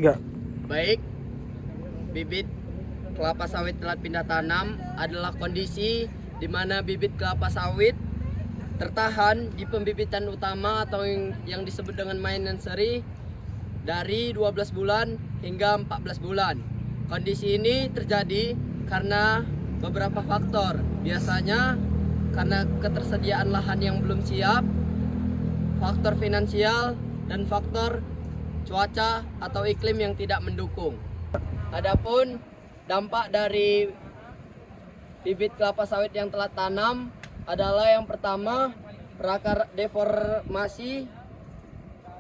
Tiga. Baik, bibit kelapa sawit telat pindah tanam adalah kondisi di mana bibit kelapa sawit tertahan di pembibitan utama atau yang disebut dengan maintenance seri dari 12 bulan hingga 14 bulan. Kondisi ini terjadi karena beberapa faktor. Biasanya karena ketersediaan lahan yang belum siap, faktor finansial, dan faktor cuaca atau iklim yang tidak mendukung. Adapun dampak dari bibit kelapa sawit yang telat tanam adalah yang pertama, perakar deformasi,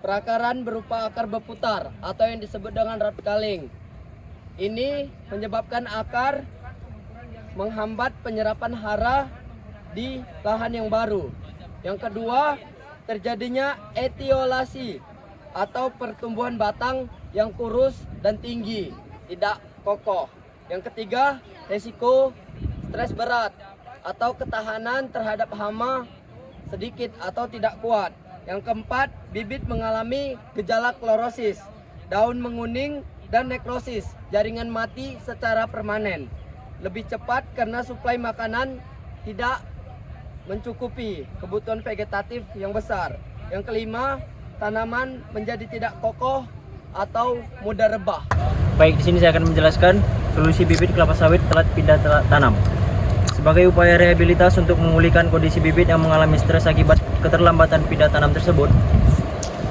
perakaran berupa akar berputar atau yang disebut dengan root culling. Ini menyebabkan akar menghambat penyerapan hara di lahan yang baru. Yang kedua, terjadinya etiolasi atau pertumbuhan batang yang kurus dan tinggi, tidak kokoh. Yang ketiga, resiko stres berat atau ketahanan terhadap hama sedikit atau tidak kuat. Yang keempat, bibit mengalami gejala klorosis, daun menguning dan nekrosis, jaringan mati secara permanen. Lebih cepat karena suplai makanan tidak mencukupi kebutuhan vegetatif yang besar. Yang kelima, tanaman menjadi tidak kokoh atau mudah rebah. Baik, di sini saya akan menjelaskan solusi bibit kelapa sawit telat pindah tanam. Sebagai upaya rehabilitas untuk memulihkan kondisi bibit yang mengalami stres akibat keterlambatan pindah tanam tersebut,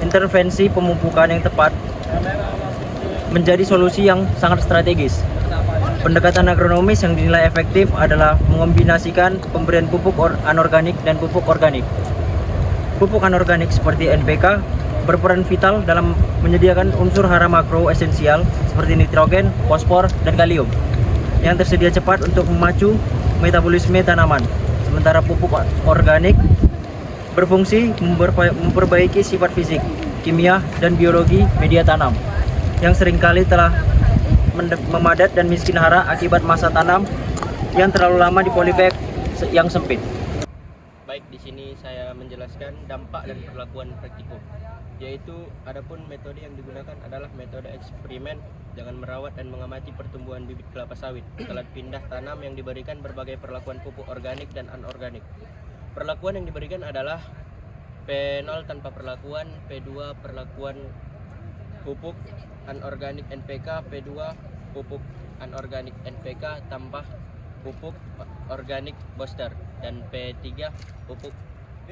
intervensi pemupukan yang tepat menjadi solusi yang sangat strategis. Pendekatan agronomis yang dinilai efektif adalah mengombinasikan pemberian pupuk anorganik dan pupuk organik. Pupuk anorganik seperti NPK berperan vital dalam menyediakan unsur hara makro esensial seperti nitrogen, fosfor, dan kalium yang tersedia cepat untuk memacu metabolisme tanaman. Sementara pupuk organik berfungsi memperbaiki sifat fisik, kimia, dan biologi media tanam yang seringkali telah memadat dan miskin hara akibat masa tanam yang terlalu lama di polybag yang sempit. Baik, di sini saya menjelaskan dampak dan perlakuan praktikum, yaitu adapun metode yang digunakan adalah metode eksperimen dengan merawat dan mengamati pertumbuhan bibit kelapa sawit telat pindah tanam yang diberikan berbagai perlakuan pupuk organik dan anorganik. Perlakuan yang diberikan adalah P0 tanpa perlakuan, P2 perlakuan pupuk anorganik NPK, P2 pupuk anorganik NPK tambah pupuk organik booster, dan P3 pupuk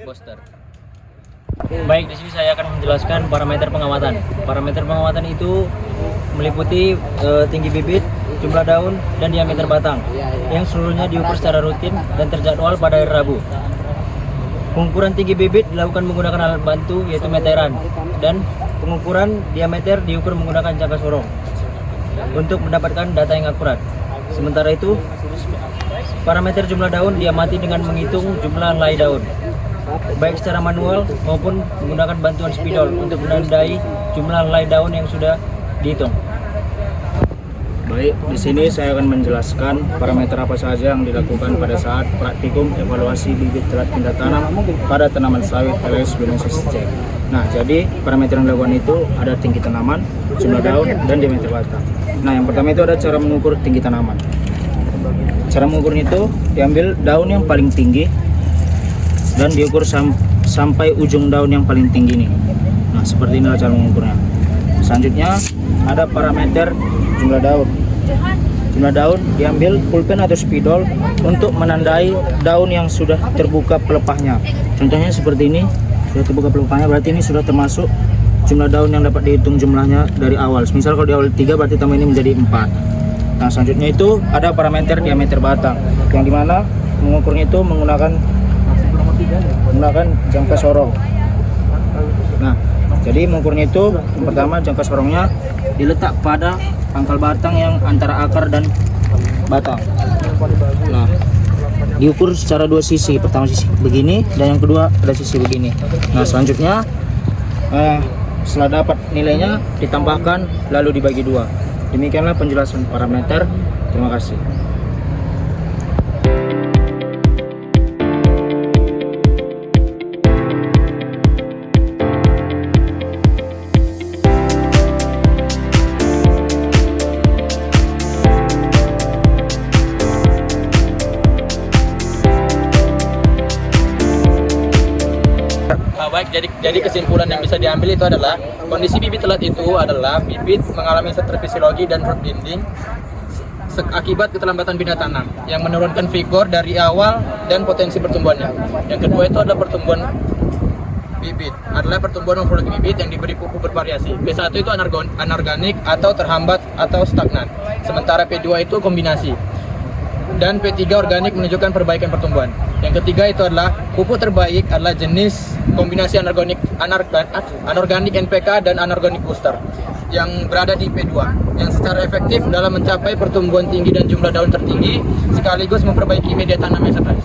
booster. Baik, di sini saya akan menjelaskan parameter pengamatan. Parameter pengamatan itu meliputi tinggi bibit, jumlah daun, dan diameter batang yang seluruhnya diukur secara rutin dan terjadwal pada hari Rabu. Pengukuran tinggi bibit dilakukan menggunakan alat bantu yaitu meteran, dan pengukuran diameter diukur menggunakan jangka sorong untuk mendapatkan data yang akurat. Sementara itu, parameter jumlah daun diamati dengan menghitung jumlah helai daun, baik secara manual maupun menggunakan bantuan spidol untuk menandai jumlah helai daun yang sudah dihitung. Baik, di sini saya akan menjelaskan parameter apa saja yang dilakukan pada saat praktikum evaluasi bibit telat pindah tanam pada tanaman sawit LS Binensis C. Nah, jadi parameter yang dilakukan itu ada tinggi tanaman, jumlah daun, dan diameter batang. Nah, yang pertama itu ada cara mengukur tinggi tanaman. Cara mengukurnya itu diambil daun yang paling tinggi dan diukur sampai ujung daun yang paling tinggi nih. Nah, seperti inilah cara mengukurnya. Selanjutnya ada parameter jumlah daun. Jumlah daun diambil pulpen atau spidol untuk menandai daun yang sudah terbuka pelepahnya. Contohnya seperti ini, sudah terbuka pelepahnya, berarti ini sudah termasuk jumlah daun yang dapat dihitung jumlahnya dari awal. Misal kalau di awal 3, berarti tambah ini menjadi 4. Nah, selanjutnya itu ada parameter diameter batang, yang dimana mengukurnya itu menggunakan jangka sorong. Nah, jadi mengukurnya itu yang pertama jangka sorongnya diletak pada pangkal batang yang antara akar dan batang. Nah, diukur secara dua sisi, pertama sisi begini dan yang kedua ada sisi begini. Nah, selanjutnya setelah dapat nilainya ditambahkan lalu dibagi dua. Demikianlah penjelasan parameter. Terima kasih. Jadi kesimpulan yang bisa diambil itu adalah kondisi bibit telat itu adalah bibit mengalami stres fisiologi dan root binding akibat keterlambatan pindah tanam yang menurunkan vigor dari awal dan potensi pertumbuhannya. Yang kedua itu adalah pertumbuhan bibit, adalah pertumbuhan morfologi bibit yang diberi pupuk bervariasi. P1 itu anorganik atau terhambat atau stagnan. Sementara P2 itu kombinasi. Dan P3 organik menunjukkan perbaikan pertumbuhan. Yang ketiga itu adalah pupuk terbaik adalah jenis kombinasi anorganik NPK dan anorganik booster yang berada di P2 yang secara efektif dalam mencapai pertumbuhan tinggi dan jumlah daun tertinggi sekaligus memperbaiki media tanam yang stres.